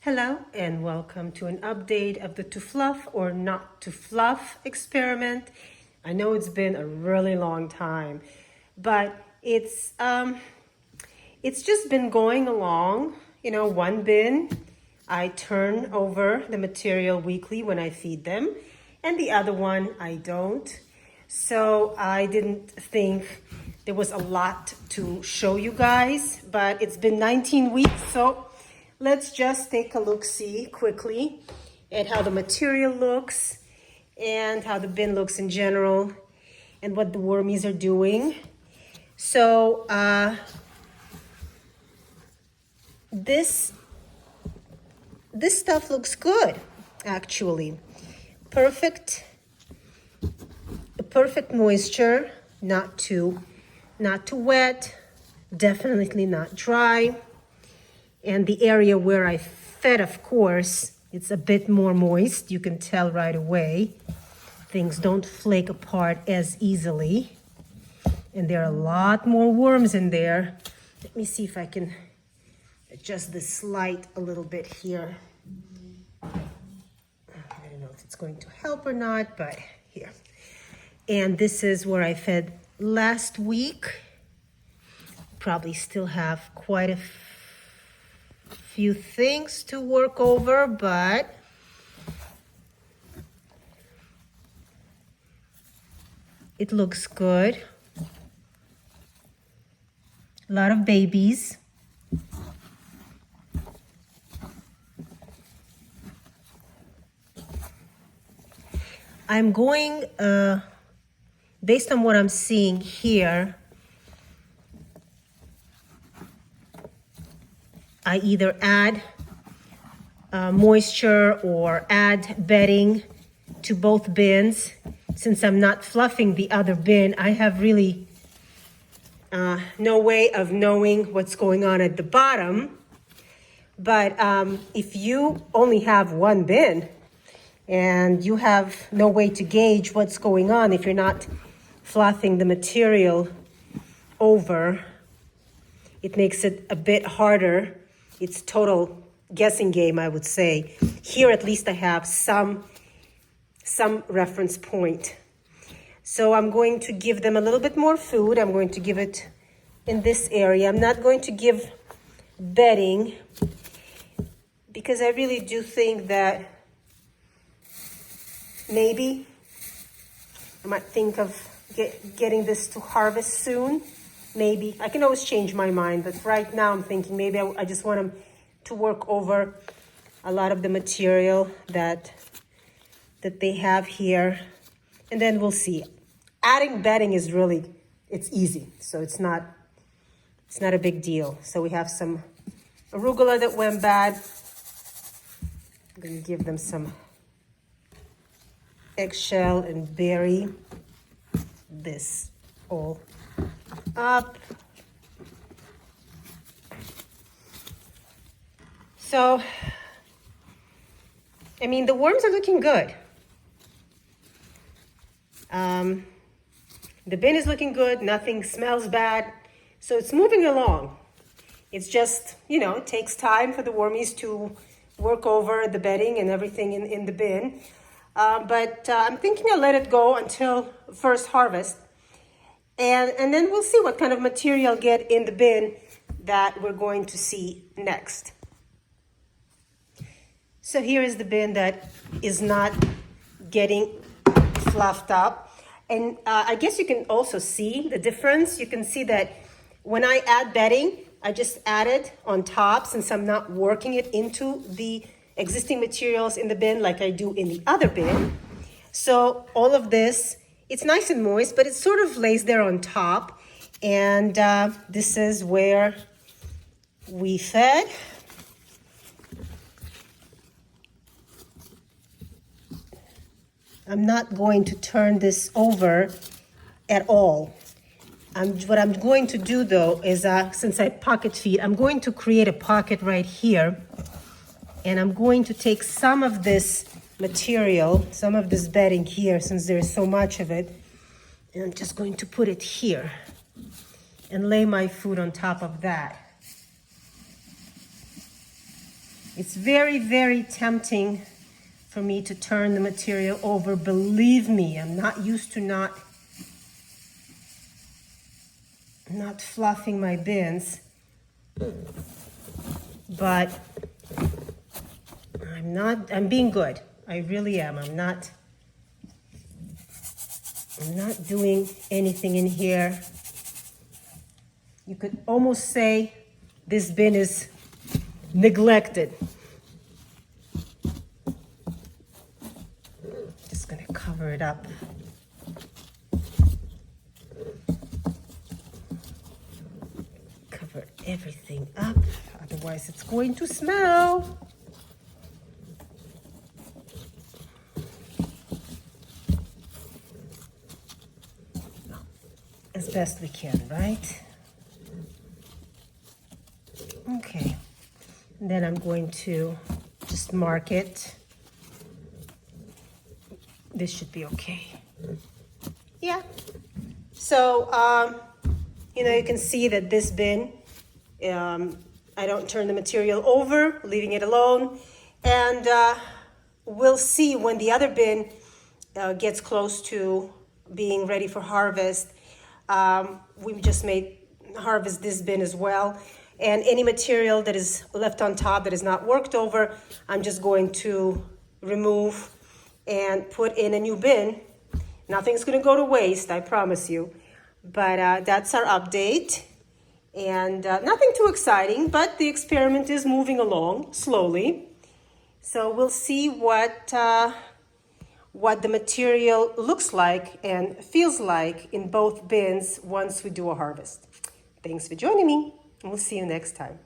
Hello and welcome to an update of the to fluff or not to fluff experiment. I know it's been a really long time, but it's just been going along. You know, one bin, I turn over the material weekly when I feed them, and the other one I don't. So I didn't think there was a lot to show you guys, but it's been 19 weeks, so let's just take a look-see quickly at how the material looks and how the bin looks in general and what the wormies are doing. So this stuff looks good, actually. Perfect moisture, not too wet, definitely not dry. And the area where I fed, of course, it's a bit more moist. You can tell right away. Things don't flake apart as easily. And there are a lot more worms in there. Let me see if I can adjust this light a little bit here. I don't know if it's going to help or not, but here. And this is where I fed last week. Probably still have quite a few things to work over, but it looks good. A lot of babies. I'm going, based on what I'm seeing here, I either add moisture or add bedding to both bins. Since I'm not fluffing the other bin, I have really no way of knowing what's going on at the bottom. But if you only have one bin and you have no way to gauge what's going on if you're not fluffing the material over, it makes it a bit harder. It's total guessing game, I would say. Here, at least I have some reference point. So I'm going to give them a little bit more food. I'm going to give it in this area. I'm not going to give bedding because I really do think that maybe I might think of getting this to harvest soon. Maybe. I can always change my mind, but right now I'm thinking maybe I just want them to work over a lot of the material that they have here, and then we'll see. Adding bedding is really, it's easy, so it's not a big deal. So we have some arugula that went bad. I'm going to give them some eggshell and bury this all up. So, I mean, the worms are looking good. The bin is looking good. Nothing smells bad. So it's moving along. It's just, you know, it takes time for the wormies to work over the bedding and everything in the bin. But I'm thinking I'll let it go until first harvest. And then we'll see what kind of material get in the bin that we're going to see next. So here is the bin that is not getting fluffed up. And I guess you can also see the difference. You can see that when I add bedding, I just add it on top since I'm not working it into the existing materials in the bin like I do in the other bin. So all of this, it's nice and moist, but it sort of lays there on top. And this is where we fed. I'm not going to turn this over at all. What I'm going to do though is, since I pocket feed, I'm going to create a pocket right here. And I'm going to take some of this material, some of this bedding here, since there's so much of it, and I'm just going to put it here and lay my food on top of that. It's very, very tempting for me to turn the material over. Believe me, I'm not used to not fluffing my bins, but I'm being good. I really am. I'm not doing anything in here. You could almost say this bin is neglected. Just gonna cover it up. Cover everything up, otherwise it's going to smell. As best we can, right? Okay, and then I'm going to just mark it. This should be okay. Yeah. So, you know, you can see that this bin, I don't turn the material over, leaving it alone. And we'll see when the other bin gets close to being ready for harvest. We just made harvest this bin as well. And any material that is left on top that is not worked over, I'm just going to remove and put in a new bin. Nothing's gonna go to waste, I promise you. But that's our update. And nothing too exciting, but the experiment is moving along slowly. So we'll see what the material looks like and feels like in both bins once we do a harvest. Thanks for joining me. We'll see you next time.